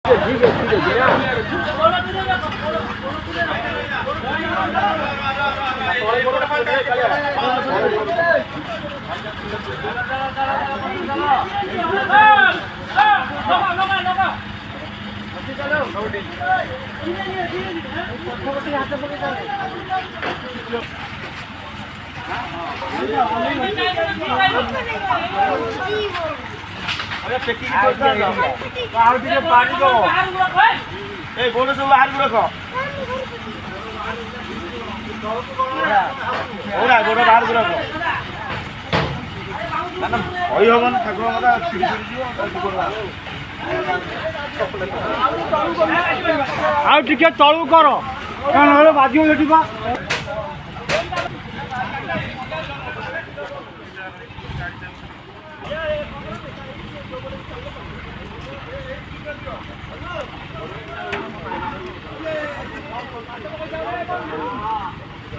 ठीक है पानी दो ए गोड़ सब बाहर को रखो ओरा गोड़ बाहर को रखो ना होई होबन ठाकुर माता छिड़ी छिड़ी दियो आ टिके तळू करो कान होले बाजियो एठी बा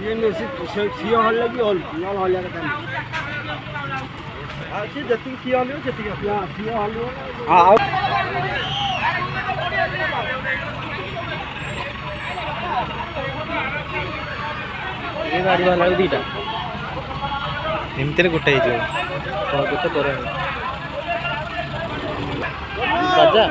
ये में से खिया हल लगी और लाल हल लगा था हां से जति खिया हल जति खिया हल हां ये गाड़ी वाला दीटा एमते गोटे जो तो गोटे करे राजा